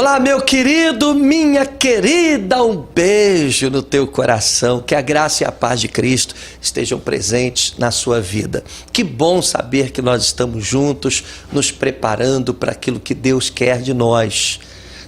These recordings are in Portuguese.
Olá, meu querido, minha querida, um beijo no teu coração, que a graça e a paz de Cristo estejam presentes na sua vida. Que bom saber que nós estamos juntos, nos preparando para aquilo que Deus quer de nós.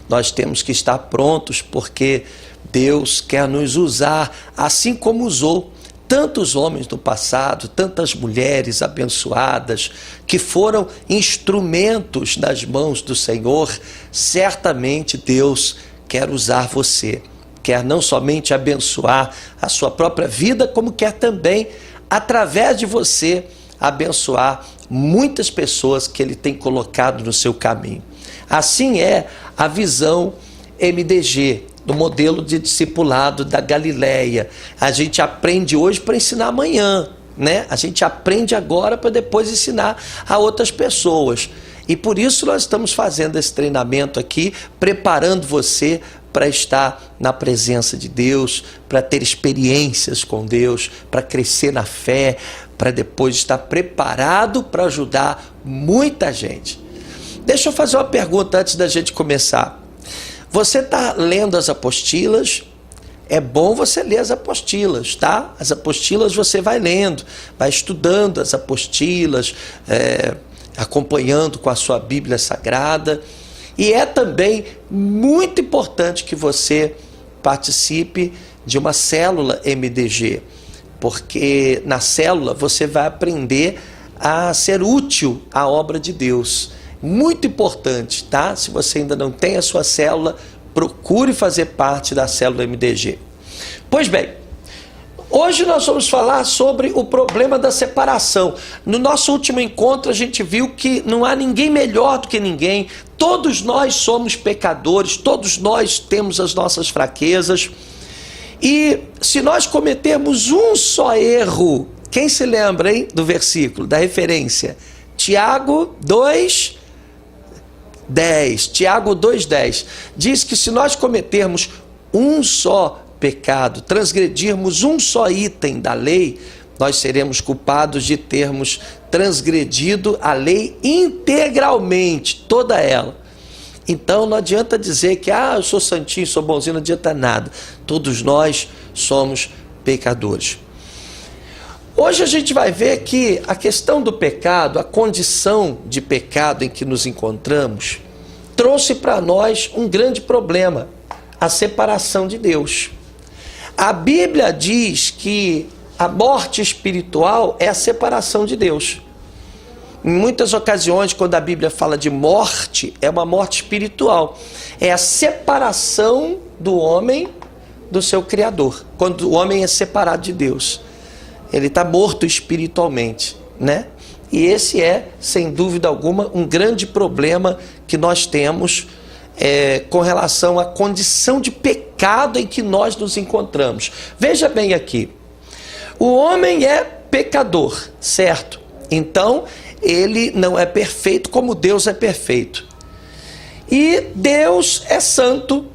Nós temos que estar prontos, porque Deus quer nos usar, assim como usou tantos homens do passado, tantas mulheres abençoadas, que foram instrumentos nas mãos do Senhor. Certamente Deus quer usar você, quer não somente abençoar a sua própria vida, como quer também, através de você, abençoar muitas pessoas que Ele tem colocado no seu caminho. Assim é a visão MDG, do modelo de discipulado da Galileia. A gente aprende hoje para ensinar amanhã, né? A gente aprende agora para depois ensinar a outras pessoas. E por isso nós estamos fazendo esse treinamento aqui, preparando você para estar na presença de Deus, para ter experiências com Deus, para crescer na fé, para depois estar preparado para ajudar muita gente. Deixa eu fazer uma pergunta antes da gente começar. Você está lendo as apostilas? É bom você ler as apostilas, tá? As apostilas você vai lendo, vai estudando as apostilas, acompanhando com a sua Bíblia Sagrada. E é também muito importante que você participe de uma célula MDG, porque na célula você vai aprender a ser útil à obra de Deus. Muito importante, tá? Se você ainda não tem a sua célula, procure fazer parte da célula MDG. Pois bem, hoje nós vamos falar sobre o problema da separação. No nosso último encontro a gente viu que não há ninguém melhor do que ninguém. Todos nós somos pecadores, todos nós temos as nossas fraquezas. E se nós cometermos um só erro, quem se lembra, hein, do versículo, da referência? Tiago 2:10. Tiago 2:10 diz que se nós cometermos um só pecado, transgredirmos um só item da lei, nós seremos culpados de termos transgredido a lei integralmente, toda ela. Então não adianta dizer que eu sou santinho, sou bonzinho, não adianta nada. Todos nós somos pecadores. Hoje a gente vai ver que a questão do pecado, a condição de pecado em que nos encontramos, trouxe para nós um grande problema, a separação de Deus. A Bíblia diz que a morte espiritual é a separação de Deus. Em muitas ocasiões, quando a Bíblia fala de morte, é uma morte espiritual. É a separação do homem do seu Criador, quando o homem é separado de Deus. Ele está morto espiritualmente, né? E esse é, sem dúvida alguma, um grande problema que nós temos com relação à condição de pecado em que nós nos encontramos. Veja bem aqui, o homem é pecador, certo? Então, ele não é perfeito como Deus é perfeito. E Deus é santo,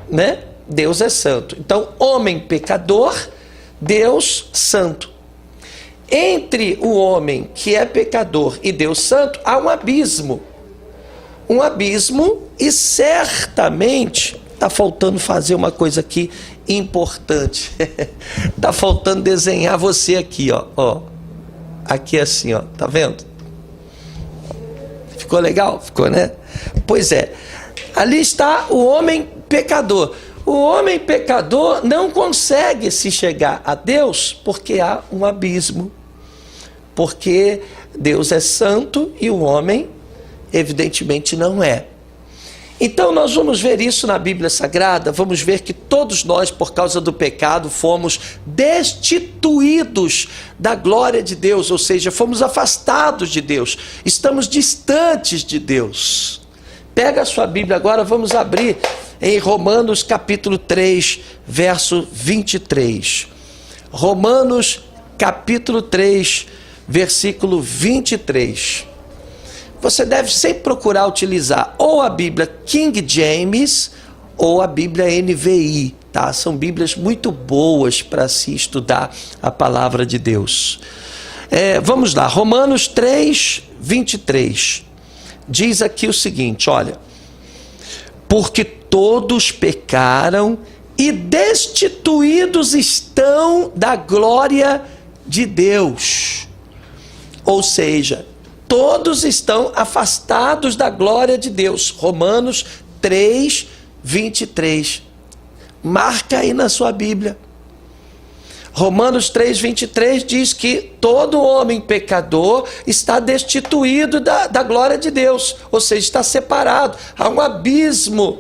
né? Deus é santo. Então, homem pecador, Deus santo. Entre o homem que é pecador e Deus santo, há um abismo. Um abismo, e certamente está faltando fazer uma coisa aqui importante. Está faltando desenhar você aqui, ó. Aqui assim, ó. Tá vendo? Ficou legal? Ficou, né? Pois é. Ali está o homem pecador. O homem pecador não consegue se chegar a Deus porque há um abismo. Porque Deus é santo e o homem, evidentemente, não é. Então nós vamos ver isso na Bíblia Sagrada, vamos ver que todos nós, por causa do pecado, fomos destituídos da glória de Deus, ou seja, fomos afastados de Deus, estamos distantes de Deus. Pega a sua Bíblia agora, vamos abrir em Romanos capítulo 3, verso 23. Romanos capítulo 3, versículo 23. Você deve sempre procurar utilizar ou a Bíblia King James ou a Bíblia NVI, tá? São Bíblias muito boas para se estudar a palavra de Deus. Vamos lá, Romanos 3, 23. Diz aqui o seguinte, olha: porque todos pecaram e destituídos estão da glória de Deus. Ou seja, todos estão afastados da glória de Deus. Romanos 3, 23. Marca aí na sua Bíblia. Romanos 3, 23 diz que todo homem pecador está destituído da glória de Deus. Ou seja, está separado. Há um abismo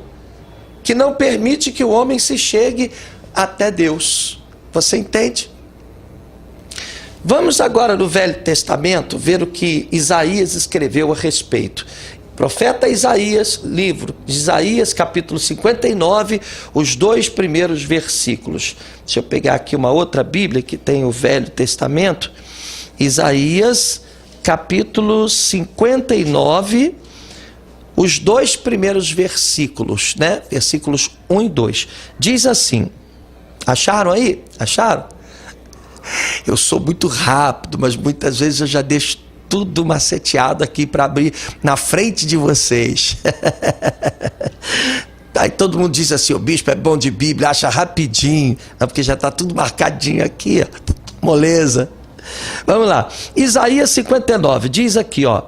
que não permite que o homem se chegue até Deus. Você entende? Vamos agora no Velho Testamento ver o que Isaías escreveu a respeito. Profeta Isaías, livro de Isaías, capítulo 59, os 2 primeiros versículos. Deixa eu pegar aqui uma outra Bíblia que tem o Velho Testamento. Isaías, capítulo 59, os 2 primeiros versículos, né? Versículos 1 e 2. Diz assim, acharam aí? Acharam? Eu sou muito rápido, mas muitas vezes eu já deixo tudo maceteado aqui para abrir na frente de vocês. Aí todo mundo diz assim, o bispo é bom de Bíblia, acha rapidinho, porque já está tudo marcadinho aqui, ó. Moleza. Vamos lá, Isaías 59, diz aqui, ó: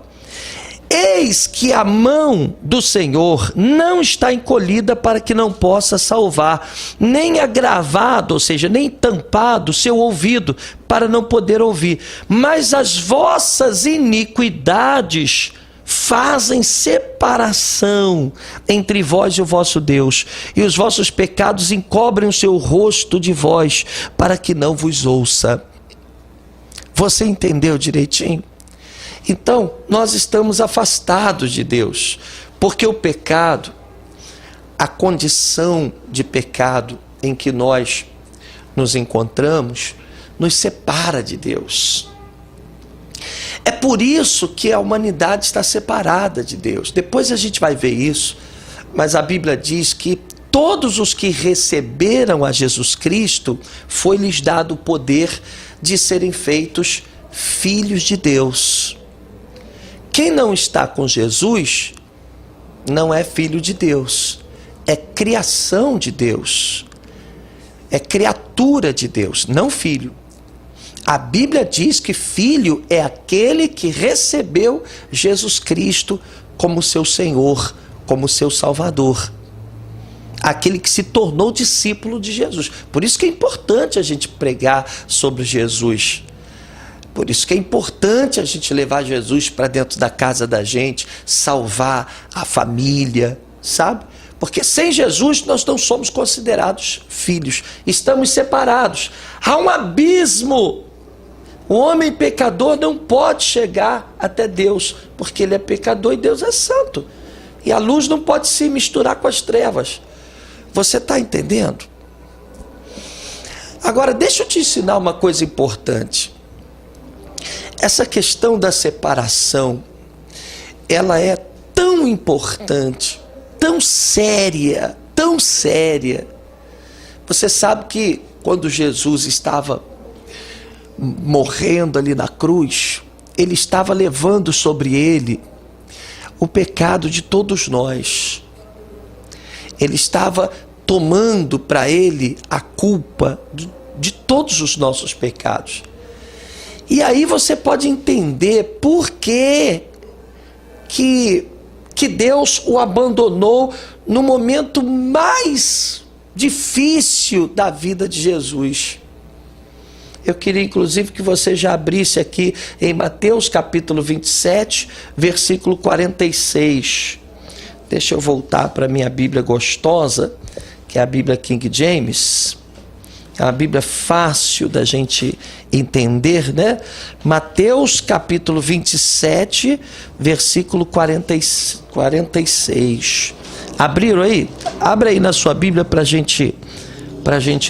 eis que a mão do Senhor não está encolhida para que não possa salvar, nem agravado, ou seja, nem tampado o seu ouvido para não poder ouvir, mas as vossas iniquidades fazem separação entre vós e o vosso Deus, e os vossos pecados encobrem o seu rosto de vós, para que não vos ouça. Você entendeu direitinho? Então, nós estamos afastados de Deus, porque o pecado, a condição de pecado em que nós nos encontramos, nos separa de Deus. É por isso que a humanidade está separada de Deus. Depois a gente vai ver isso, mas a Bíblia diz que todos os que receberam a Jesus Cristo, foi-lhes dado o poder de serem feitos filhos de Deus. Quem não está com Jesus não é filho de Deus, é criação de Deus, é criatura de Deus, não filho. A Bíblia diz que filho é aquele que recebeu Jesus Cristo como seu Senhor, como seu Salvador. Aquele que se tornou discípulo de Jesus. Por isso que é importante a gente pregar sobre Jesus. Por isso que é importante a gente levar Jesus para dentro da casa da gente, salvar a família, sabe? Porque sem Jesus nós não somos considerados filhos, estamos separados. Há um abismo. O homem pecador não pode chegar até Deus, porque ele é pecador e Deus é santo. E a luz não pode se misturar com as trevas. Você está entendendo? Agora, deixa eu te ensinar uma coisa importante. Essa questão da separação, ela é tão importante, tão séria, tão séria. Você sabe que quando Jesus estava morrendo ali na cruz, ele estava levando sobre ele o pecado de todos nós. Ele estava tomando para ele a culpa de todos os nossos pecados. E aí você pode entender por que Deus o abandonou no momento mais difícil da vida de Jesus. Eu queria inclusive que você já abrisse aqui em Mateus capítulo 27, versículo 46. Deixa eu voltar para a minha Bíblia gostosa, que é a Bíblia King James. É uma Bíblia fácil da gente entender, né? Mateus capítulo 27, versículo 46. Abriram aí? Abre aí na sua Bíblia para a gente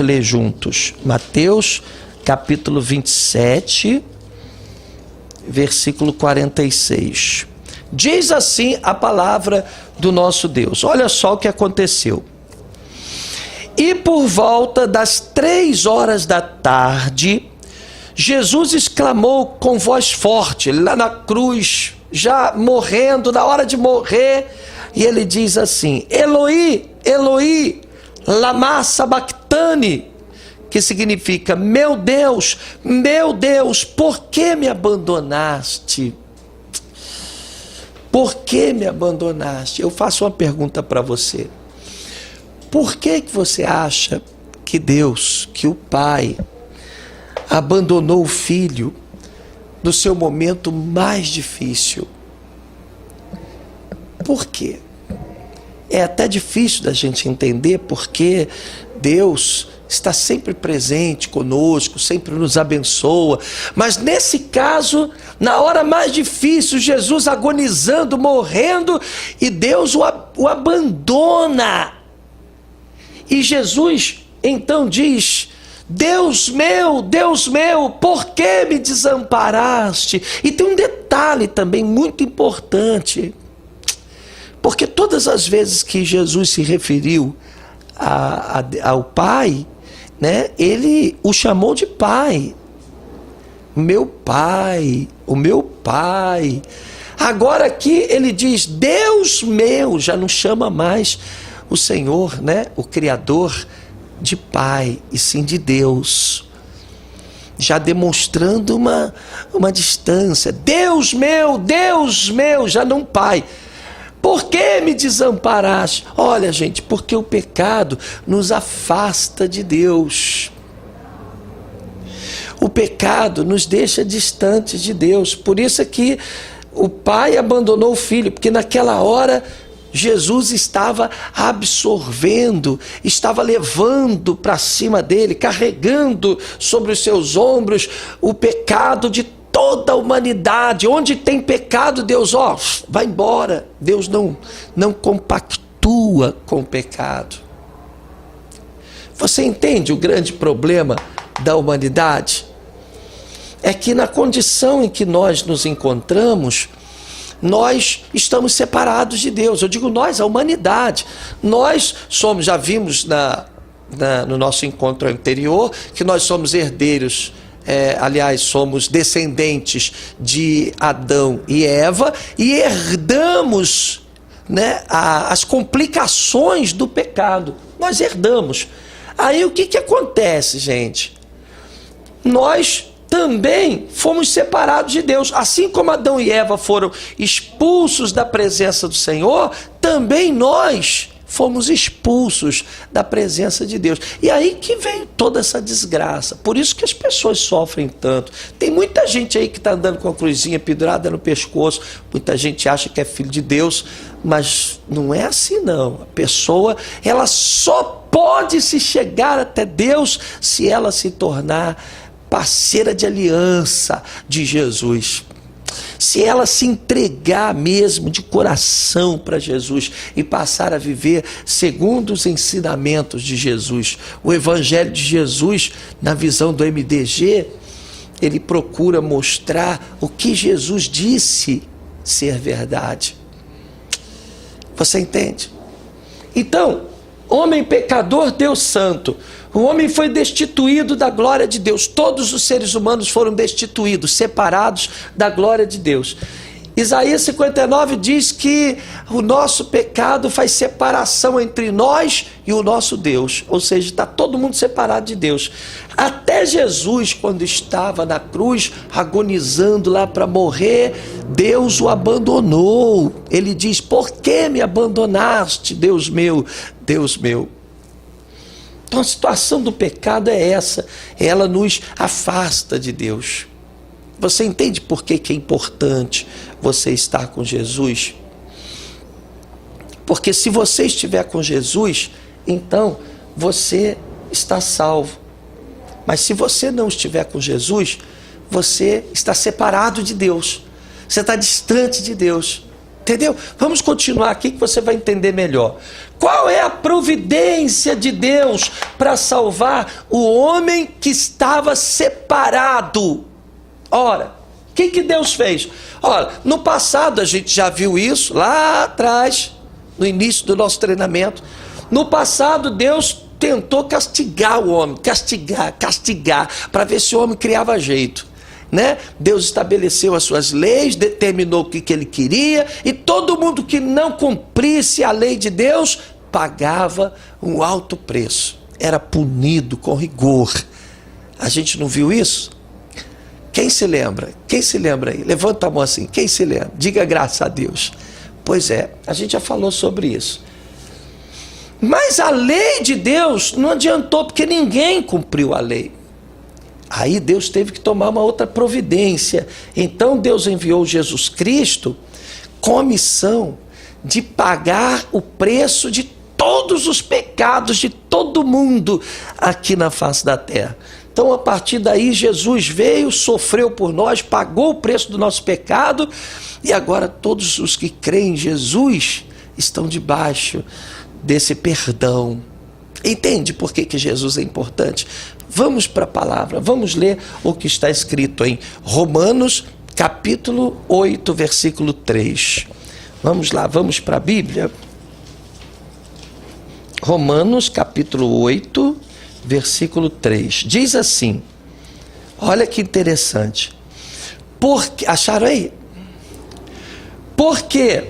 ler juntos. Mateus capítulo 27, versículo 46. Diz assim a palavra do nosso Deus. Olha só o que aconteceu. E por volta das 3 da tarde, Jesus exclamou com voz forte, lá na cruz, já morrendo, na hora de morrer, e ele diz assim: Eloi, Eloi, lama sabachthani, que significa: meu Deus, por que me abandonaste? Por que me abandonaste? Eu faço uma pergunta para você. Por que você acha que Deus, que o Pai, abandonou o Filho no seu momento mais difícil? Por quê? É até difícil da gente entender, porque Deus está sempre presente conosco, sempre nos abençoa, mas nesse caso, na hora mais difícil, Jesus agonizando, morrendo, e Deus o abandona. E Jesus então diz: Deus meu, por que me desamparaste? E tem um detalhe também muito importante, porque todas as vezes que Jesus se referiu ao Pai, né, ele o chamou de Pai. Meu Pai, o meu Pai. Agora aqui ele diz: Deus meu, já não chama mais o Senhor, né, o Criador, de Pai, e sim de Deus, já demonstrando uma distância. Deus meu, já não Pai. Por que me desamparaste? Olha, gente, porque o pecado nos afasta de Deus. O pecado nos deixa distantes de Deus. Por isso é que o Pai abandonou o Filho, porque naquela hora Jesus estava absorvendo, estava levando para cima dele, carregando sobre os seus ombros o pecado de toda a humanidade. Onde tem pecado, Deus, vai embora. Deus não compactua com o pecado. Você entende o grande problema da humanidade? É que na condição em que nós nos encontramos, nós estamos separados de Deus. Eu digo nós, a humanidade. Nós somos, já vimos no nosso encontro anterior, que nós somos herdeiros, aliás, somos descendentes de Adão e Eva, e herdamos, né, as complicações do pecado. Nós herdamos. Aí o que acontece, gente? Nós também fomos separados de Deus. Assim como Adão e Eva foram expulsos da presença do Senhor, também nós fomos expulsos da presença de Deus. E aí que vem toda essa desgraça. Por isso que as pessoas sofrem tanto. Tem muita gente aí que está andando com a cruzinha pendurada no pescoço. Muita gente acha que é filho de Deus, mas não é assim não. A pessoa, ela só pode se chegar até Deus se ela se tornar parceira de aliança de Jesus. Se ela se entregar mesmo de coração para Jesus e passar a viver segundo os ensinamentos de Jesus. O Evangelho de Jesus, na visão do MDG, ele procura mostrar o que Jesus disse ser verdade. Você entende? Então, homem pecador, Deus santo. O homem foi destituído da glória de Deus. Todos os seres humanos foram destituídos, separados da glória de Deus. Isaías 59 diz que o nosso pecado faz separação entre nós e o nosso Deus. Ou seja, está todo mundo separado de Deus. Até Jesus, quando estava na cruz, agonizando lá para morrer, Deus o abandonou. Ele diz: por que me abandonaste, Deus meu, Deus meu? Então a situação do pecado é essa, ela nos afasta de Deus. Você entende por que é importante você estar com Jesus? Porque se você estiver com Jesus, então você está salvo. Mas se você não estiver com Jesus, você está separado de Deus. Você está distante de Deus. Entendeu? Vamos continuar aqui que você vai entender melhor. Qual é a providência de Deus para salvar o homem que estava separado? Ora, o que Deus fez? Ora, no passado a gente já viu isso, lá atrás, no início do nosso treinamento. No passado Deus tentou castigar o homem, castigar, para ver se o homem criava jeito. né? Deus estabeleceu as suas leis, determinou o que ele queria, e todo mundo que não cumprisse a lei de Deus pagava um alto preço, era punido com rigor. A gente não viu isso? Quem se lembra? Quem se lembra aí? Levanta a mão assim, quem se lembra? Diga graças a Deus. Pois é, a gente já falou sobre isso. Mas a lei de Deus não adiantou, porque ninguém cumpriu a lei. Aí Deus teve que tomar uma outra providência. Então Deus enviou Jesus Cristo com a missão de pagar o preço de todos os pecados de todo mundo aqui na face da terra. Então, a partir daí, Jesus veio, sofreu por nós, pagou o preço do nosso pecado, e agora todos os que creem em Jesus estão debaixo desse perdão. Entende por que Jesus é importante? Vamos para a palavra, vamos ler o que está escrito em Romanos, capítulo 8, versículo 3. Vamos lá, vamos para a Bíblia. Romanos, capítulo 8, versículo 3. Diz assim, olha que interessante. Acharam aí? Porque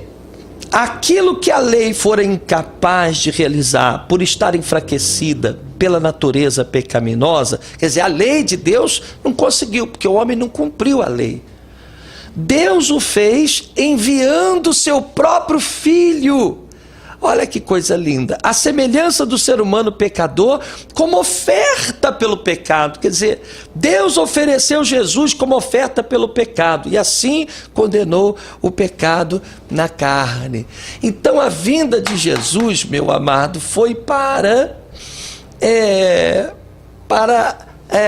aquilo que a lei fora incapaz de realizar por estar enfraquecida pela natureza pecaminosa, quer dizer, a lei de Deus não conseguiu, porque o homem não cumpriu a lei. Deus o fez enviando seu próprio filho. Olha que coisa linda. A semelhança do ser humano pecador como oferta pelo pecado. Quer dizer, Deus ofereceu Jesus como oferta pelo pecado e assim condenou o pecado na carne. Então a vinda de Jesus, meu amado, foi para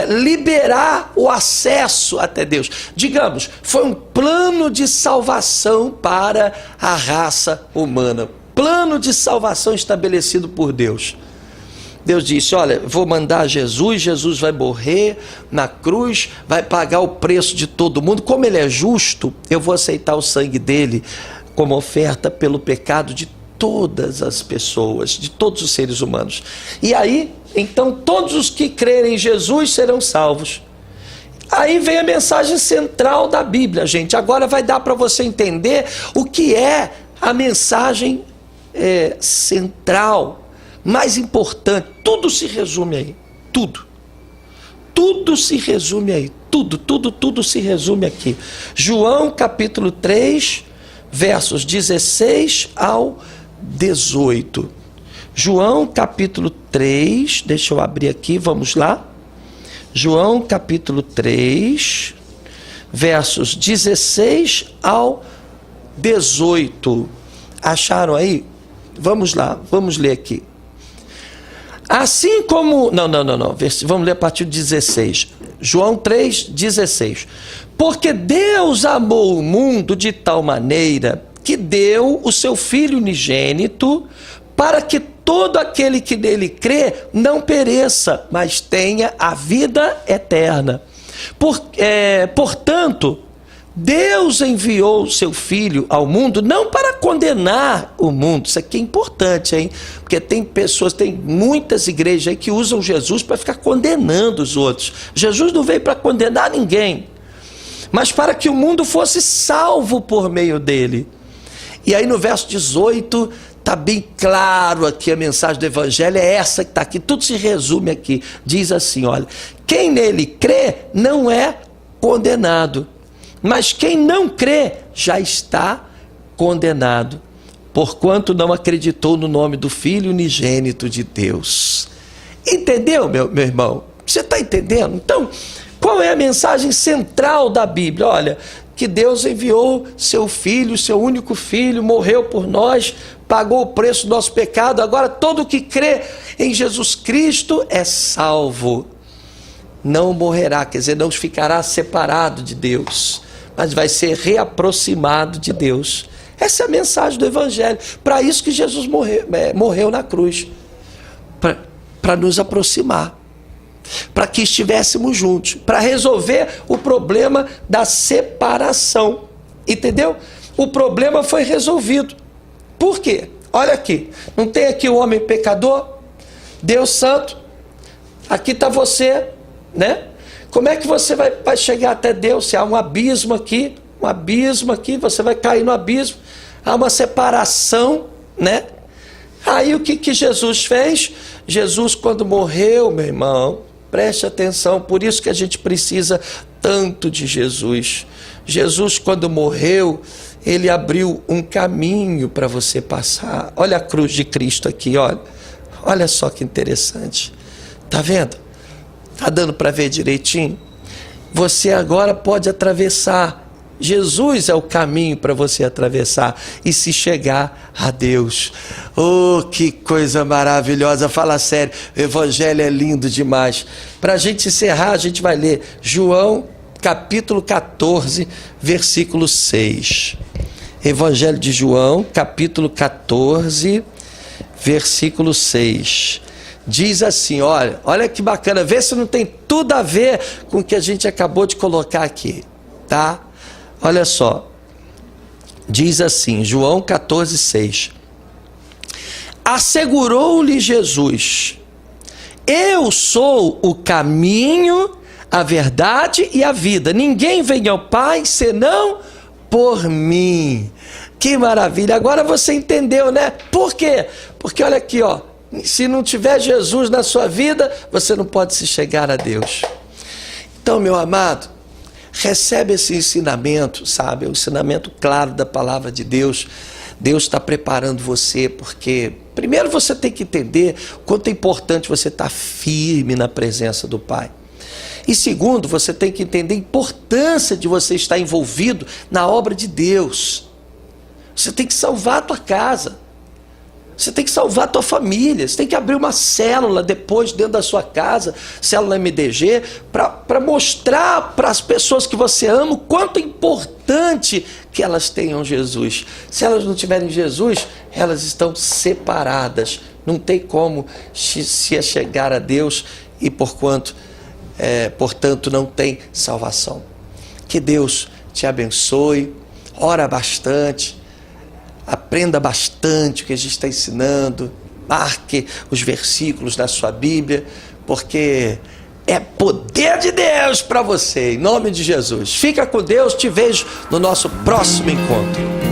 liberar o acesso até Deus. Digamos, foi um plano de salvação para a raça humana. Plano de salvação estabelecido por Deus. Deus disse, olha, vou mandar Jesus, Jesus vai morrer na cruz, vai pagar o preço de todo mundo. Como ele é justo, eu vou aceitar o sangue dele como oferta pelo pecado de todas as pessoas, de todos os seres humanos. E aí, então, todos os que crerem em Jesus serão salvos. Aí vem a mensagem central da Bíblia, gente. Agora vai dar para você entender o que é a mensagem central, mais importante. Tudo se resume aí. Tudo se resume aí. Tudo se resume aqui. João capítulo 3, versos 16 ao 18. João capítulo 3, deixa eu abrir aqui, vamos lá. João capítulo 3, versos 16 ao 18. Acharam aí? Vamos lá, vamos ler aqui. Assim como... Não. Vamos ler a partir do 16. João 3, 16. Porque Deus amou o mundo de tal maneira que deu o seu Filho unigênito para que todo aquele que nele crê não pereça, mas tenha a vida eterna. Portanto, Deus enviou o seu Filho ao mundo não para condenar o mundo. Isso aqui é importante, hein? Porque tem muitas igrejas aí que usam Jesus para ficar condenando os outros. Jesus não veio para condenar ninguém, mas para que o mundo fosse salvo por meio dele. E aí no verso 18, está bem claro aqui, a mensagem do Evangelho é essa que está aqui, tudo se resume aqui. Diz assim, olha, quem nele crê não é condenado, mas quem não crê já está condenado, porquanto não acreditou no nome do Filho unigênito de Deus. Entendeu, meu irmão? Você está entendendo? Então, qual é a mensagem central da Bíblia? Olha, que Deus enviou seu Filho, seu único Filho, morreu por nós, pagou o preço do nosso pecado, agora todo que crê em Jesus Cristo é salvo. Não morrerá, quer dizer, não ficará separado de Deus, mas vai ser reaproximado de Deus. Essa é a mensagem do Evangelho. Para isso que Jesus morreu na cruz, para nos aproximar, para que estivéssemos juntos, para resolver o problema da separação. Entendeu? O problema foi resolvido. Por quê? Olha aqui, não tem aqui o homem pecador, Deus santo, aqui está você, né? Como é que você vai chegar até Deus? Se há um abismo aqui, você vai cair no abismo. Há uma separação, né? Aí o que Jesus fez? Jesus, quando morreu, meu irmão, preste atenção, por isso que a gente precisa tanto de Jesus. Jesus, quando morreu, ele abriu um caminho para você passar. Olha a cruz de Cristo aqui, olha. Olha só que interessante. Tá vendo? Tá dando para ver direitinho? Você agora pode atravessar. Jesus é o caminho para você atravessar e se chegar a Deus. Oh, que coisa maravilhosa, fala sério, o evangelho é lindo demais. Para a gente encerrar, a gente vai ler João capítulo 14, versículo 6. Evangelho de João, capítulo 14, versículo 6. Diz assim, olha que bacana, vê se não tem tudo a ver com o que a gente acabou de colocar aqui, tá? Olha só, diz assim, João 14, 6. Assegurou-lhe Jesus: eu sou o caminho, a verdade e a vida. Ninguém vem ao Pai senão por mim. Que maravilha! Agora você entendeu, né? Por quê? Porque olha aqui, se não tiver Jesus na sua vida, você não pode se chegar a Deus. Então, meu amado, recebe esse ensinamento, sabe? O ensinamento claro da palavra de Deus. Deus está preparando você, porque primeiro você tem que entender o quanto é importante você estar firme na presença do Pai. E segundo, você tem que entender a importância de você estar envolvido na obra de Deus. Você tem que salvar a tua casa. Você tem que salvar a tua família. Você tem que abrir uma célula depois dentro da sua casa, célula MDG, para mostrar para as pessoas que você ama o quanto é importante que elas tenham Jesus. Se elas não tiverem Jesus, elas estão separadas. Não tem como se chegar a Deus e portanto não tem salvação. Que Deus te abençoe. Ora bastante. Aprenda bastante o que a gente está ensinando, marque os versículos na sua Bíblia, porque é poder de Deus para você, em nome de Jesus. Fica com Deus, te vejo no nosso próximo encontro.